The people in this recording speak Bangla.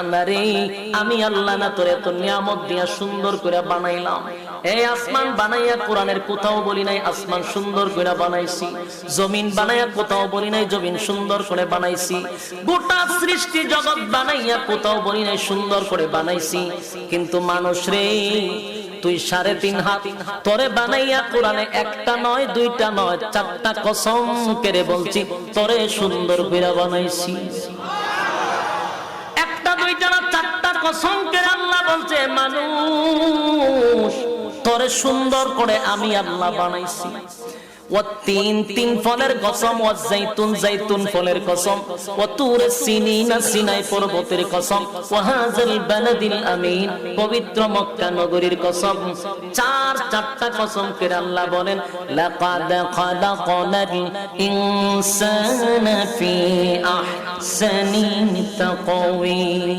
বান্দারে আমি আল্লাহ না তোরে এত নিয়ামত দিয়া সুন্দর করে বানাইলাম। এই আসমান বানাইয়া কোরআনের কোথাও বলি নাই আসমান সুন্দর করে বানাইছি, জমিন বানাইয়া কোথাও বলি নাই জমিন সুন্দর করে বানাইছি, গোটা সৃষ্টি জগৎ বানাইয়া কোথাও বলি নাই সুন্দর করে বানাইছি। কিন্তু মানুষ রে তুই 3.5 হাত তোরে বানাইয়া কোরআনে একটা নয় দুইটা নয় 4টা কসম করে বলছি তোরে সুন্দর করে বানাইছি। একটা দুইটা না 4টা কসম করে আল্লাহ বলছে মানুষ তোরে সুন্দর করে আমি আল্লাহ বানাইছি। والتين তিন ফলের কসম, ওয়াজাইতুন জাইতুন ফলের কসম, ওয়াতুর সিনিনা সিনাই পর্বতের কসম, ওয়াহাযাল বালাদিল আমিন পবিত্র মক্কা নগরীর কসম। 4টা কসম করে আল্লাহ বলেন লাকাদ খালাকনাল ইনসানা ফি আহসানি তাকওয়িম।